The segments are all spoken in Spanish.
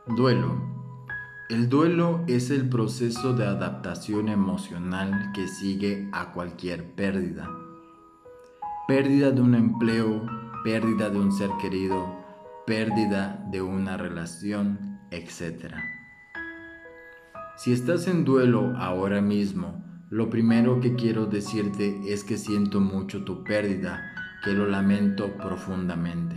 Duelo. El duelo es el proceso de adaptación emocional que sigue a cualquier pérdida. Pérdida de un empleo, pérdida de un ser querido, pérdida de una relación, etc. Si estás en duelo ahora mismo, lo primero que quiero decirte es que siento mucho tu pérdida, que lo lamento profundamente.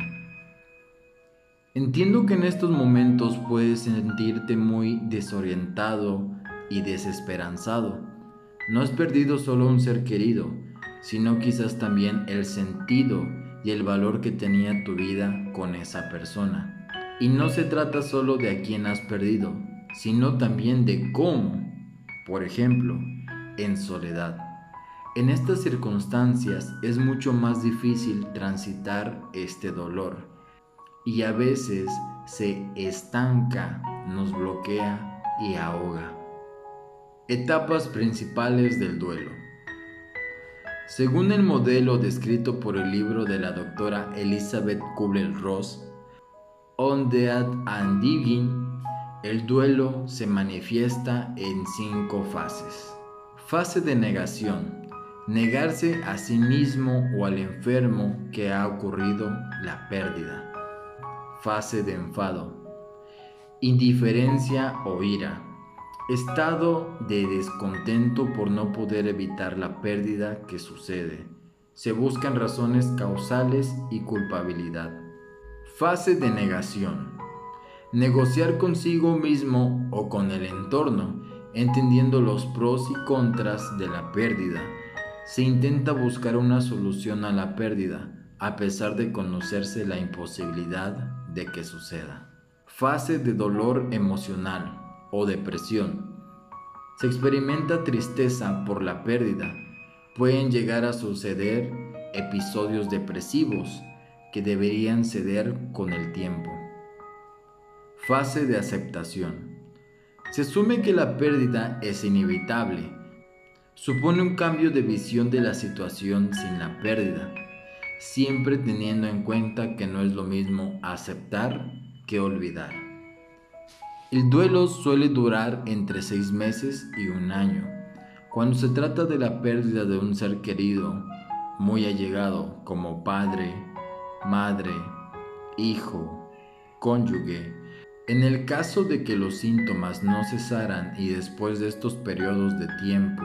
Entiendo que en estos momentos puedes sentirte muy desorientado y desesperanzado. No has perdido solo un ser querido, sino quizás también el sentido y el valor que tenía tu vida con esa persona. Y no se trata solo de a quién has perdido, sino también de cómo. Por ejemplo, en soledad. En estas circunstancias es mucho más difícil transitar este dolor y a veces se estanca, nos bloquea y ahoga. Etapas principales del duelo. Según el modelo descrito por el libro de la doctora Elizabeth Kubler-Ross, On Death and Dying, el duelo se manifiesta en 5 fases. Fase de negación. Negarse a sí mismo o al enfermo que ha ocurrido la pérdida. Fase de enfado, indiferencia o ira, estado de descontento por no poder evitar la pérdida que sucede. Se buscan razones causales y culpabilidad. Fase de negación, negociar consigo mismo o con el entorno, entendiendo los pros y contras de la pérdida. Se intenta buscar una solución a la pérdida, a pesar de conocerse la imposibilidad de que suceda. Fase de dolor emocional o depresión. Se experimenta tristeza por la pérdida. Pueden llegar a suceder episodios depresivos que deberían ceder con el tiempo. Fase de aceptación. Se asume que la pérdida es inevitable. Supone un cambio de visión de la situación sin la pérdida, siempre teniendo en cuenta que no es lo mismo aceptar que olvidar. El duelo suele durar entre 6 meses y 1 año. Cuando se trata de la pérdida de un ser querido, muy allegado, como padre, madre, hijo, cónyuge, en el caso de que los síntomas no cesaran y después de estos periodos de tiempo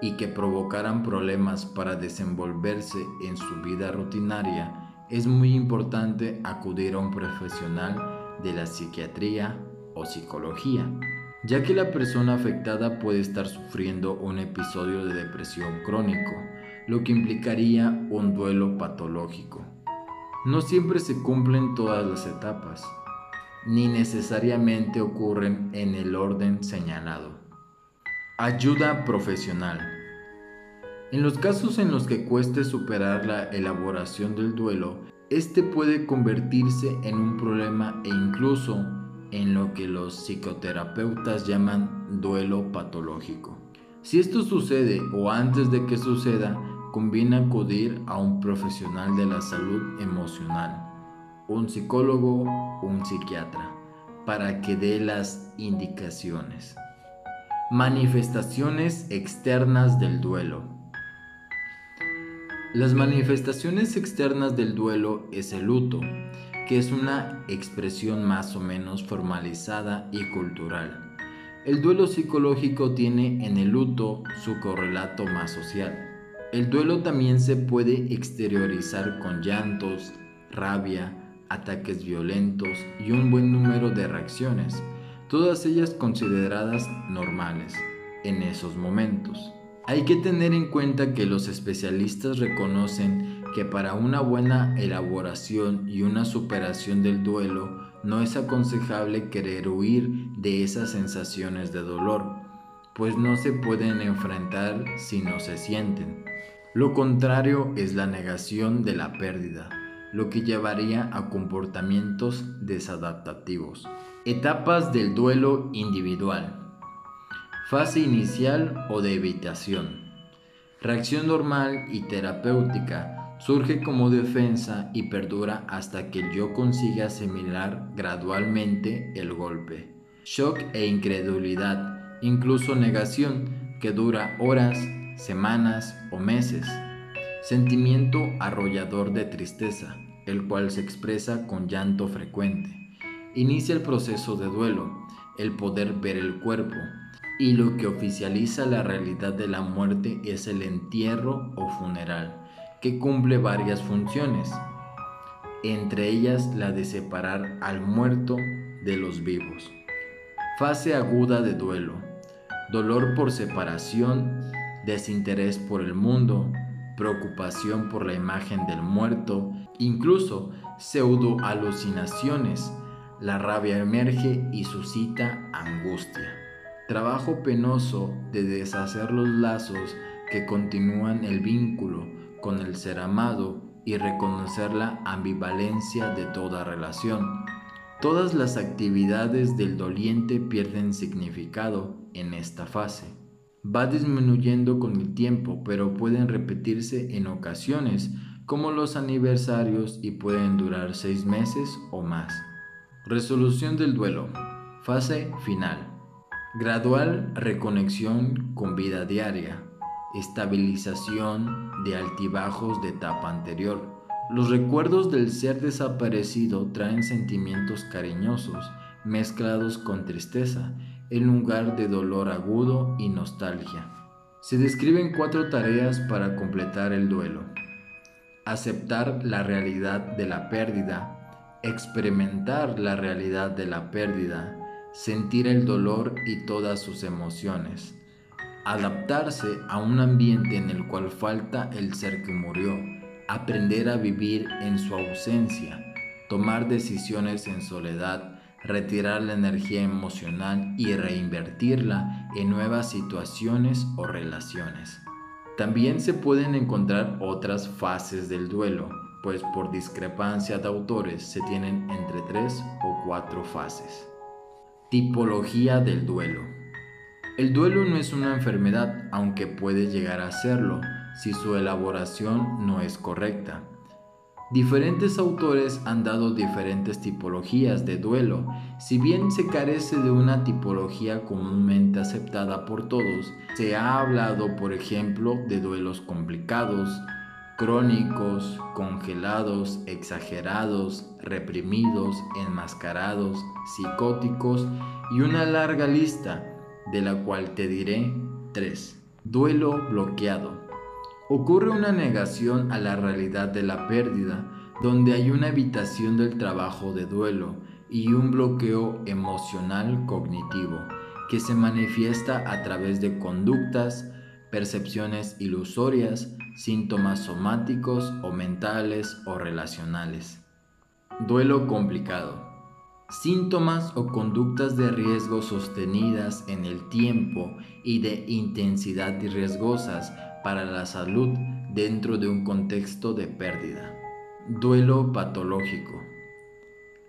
y que provocaran problemas para desenvolverse en su vida rutinaria, es muy importante acudir a un profesional de la psiquiatría o psicología, ya que la persona afectada puede estar sufriendo un episodio de depresión crónico, lo que implicaría un duelo patológico. No siempre se cumplen todas las etapas, ni necesariamente ocurren en el orden señalado. Ayuda profesional. En los casos en los que cueste superar la elaboración del duelo, este puede convertirse en un problema e incluso en lo que los psicoterapeutas llaman duelo patológico. Si esto sucede o antes de que suceda, conviene acudir a un profesional de la salud emocional, un psicólogo o un psiquiatra, para que dé las indicaciones. Manifestaciones externas del duelo. Las manifestaciones externas del duelo es el luto, que es una expresión más o menos formalizada y cultural. El duelo psicológico tiene en el luto su correlato más social. El duelo también se puede exteriorizar con llantos, rabia, ataques violentos y un buen número de reacciones, todas ellas consideradas normales en esos momentos. Hay que tener en cuenta que los especialistas reconocen que para una buena elaboración y una superación del duelo no es aconsejable querer huir de esas sensaciones de dolor, pues no se pueden enfrentar si no se sienten. Lo contrario es la negación de la pérdida, lo que llevaría a comportamientos desadaptativos. Etapas del duelo individual. Fase inicial o de evitación. Reacción normal y terapéutica. Surge como defensa y perdura hasta que el yo consigue asimilar gradualmente el golpe. Shock e incredulidad, incluso negación, que dura horas, semanas o meses. Sentimiento arrollador de tristeza, el cual se expresa con llanto frecuente. Inicia el proceso de duelo, el poder ver el cuerpo, y lo que oficializa la realidad de la muerte es el entierro o funeral, que cumple varias funciones, entre ellas la de separar al muerto de los vivos. Fase aguda de duelo: dolor por separación, desinterés por el mundo, preocupación por la imagen del muerto, incluso pseudo-alucinaciones. La rabia emerge y suscita angustia. Trabajo penoso de deshacer los lazos que continúan el vínculo con el ser amado y reconocer la ambivalencia de toda relación. Todas las actividades del doliente pierden significado en esta fase. Va disminuyendo con el tiempo, pero pueden repetirse en ocasiones, como los aniversarios, y pueden durar 6 meses o más. Resolución del duelo. Fase final. Gradual reconexión con vida diaria. Estabilización de altibajos de etapa anterior. Los recuerdos del ser desaparecido traen sentimientos cariñosos mezclados con tristeza, en lugar de dolor agudo y nostalgia. Se describen 4 tareas para completar el duelo: aceptar la realidad de la pérdida, experimentar la realidad de la pérdida, sentir el dolor y todas sus emociones, adaptarse a un ambiente en el cual falta el ser que murió, aprender a vivir en su ausencia, tomar decisiones en soledad, retirar la energía emocional y reinvertirla en nuevas situaciones o relaciones. También se pueden encontrar otras fases del duelo, pues por discrepancia de autores se tienen entre 3 o 4 fases. Tipología del duelo. El duelo no es una enfermedad, aunque puede llegar a serlo si su elaboración no es correcta. Diferentes autores han dado diferentes tipologías de duelo. Si bien se carece de una tipología comúnmente aceptada por todos, se ha hablado, por ejemplo, de duelos complicados, crónicos, congelados, exagerados, reprimidos, enmascarados, psicóticos y una larga lista, de la cual te diré 3. Duelo bloqueado. Ocurre una negación a la realidad de la pérdida, donde hay una evitación del trabajo de duelo y un bloqueo emocional cognitivo, que se manifiesta a través de conductas, percepciones ilusorias, síntomas somáticos o mentales o relacionales. Duelo complicado. Síntomas o conductas de riesgo sostenidas en el tiempo y de intensidad riesgosas para la salud dentro de un contexto de pérdida. Duelo patológico.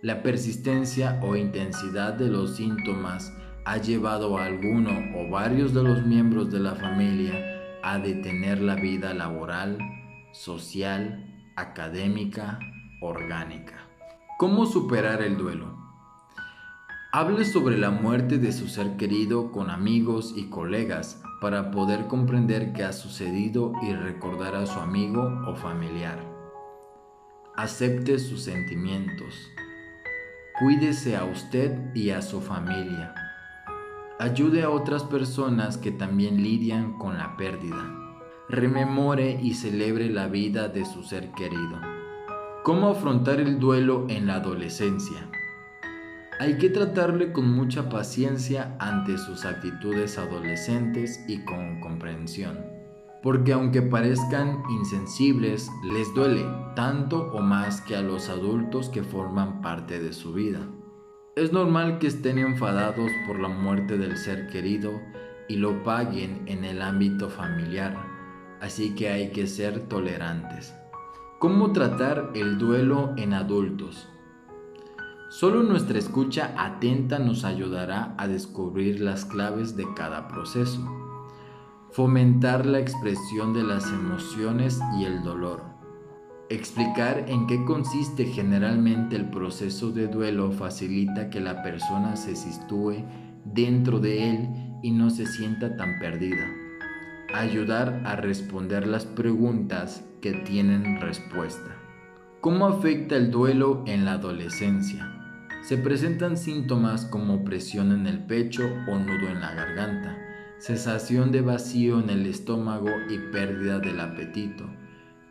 La persistencia o intensidad de los síntomas ha llevado a alguno o varios de los miembros de la familia a detener la vida laboral, social, académica, orgánica. ¿Cómo superar el duelo? Hable sobre la muerte de su ser querido con amigos y colegas para poder comprender qué ha sucedido y recordar a su amigo o familiar. Acepte sus sentimientos. Cuídese a usted y a su familia. Ayude a otras personas que también lidian con la pérdida. Rememore y celebre la vida de su ser querido. ¿Cómo afrontar el duelo en la adolescencia? Hay que tratarle con mucha paciencia ante sus actitudes adolescentes y con comprensión, porque aunque parezcan insensibles, les duele tanto o más que a los adultos que forman parte de su vida. Es normal que estén enfadados por la muerte del ser querido y lo paguen en el ámbito familiar, así que hay que ser tolerantes. ¿Cómo tratar el duelo en adultos? Solo nuestra escucha atenta nos ayudará a descubrir las claves de cada proceso. Fomentar la expresión de las emociones y el dolor. Explicar en qué consiste generalmente el proceso de duelo facilita que la persona se sitúe dentro de él y no se sienta tan perdida. Ayudar a responder las preguntas que tienen respuesta. ¿Cómo afecta el duelo en la adolescencia? Se presentan síntomas como presión en el pecho o nudo en la garganta, sensación de vacío en el estómago y pérdida del apetito,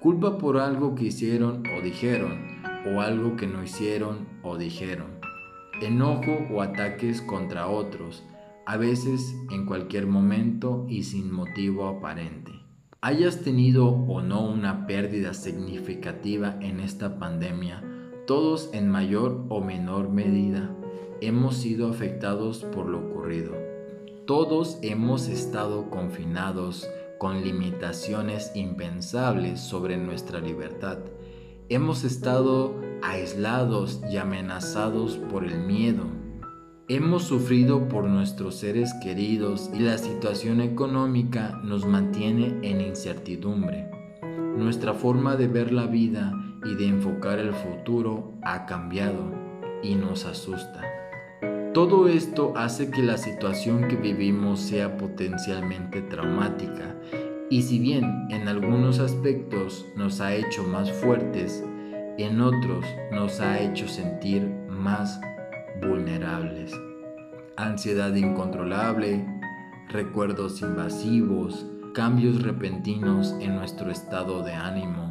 culpa por algo que hicieron o dijeron, o algo que no hicieron o dijeron, enojo o ataques contra otros, a veces en cualquier momento y sin motivo aparente. Hayas tenido o no una pérdida significativa en esta pandemia, todos en mayor o menor medida hemos sido afectados por lo ocurrido. Todos hemos estado confinados con limitaciones impensables sobre nuestra libertad. Hemos estado aislados y amenazados por el miedo. Hemos sufrido por nuestros seres queridos y la situación económica nos mantiene en incertidumbre. Nuestra forma de ver la vida y de enfocar el futuro ha cambiado y nos asusta. Todo esto hace que la situación que vivimos sea potencialmente traumática y si bien en algunos aspectos nos ha hecho más fuertes, en otros nos ha hecho sentir más vulnerables. Ansiedad incontrolable, recuerdos invasivos, cambios repentinos en nuestro estado de ánimo,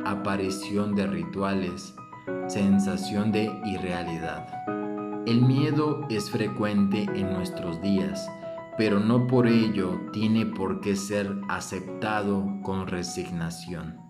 aparición de rituales, sensación de irrealidad. El miedo es frecuente en nuestros días, pero no por ello tiene por qué ser aceptado con resignación.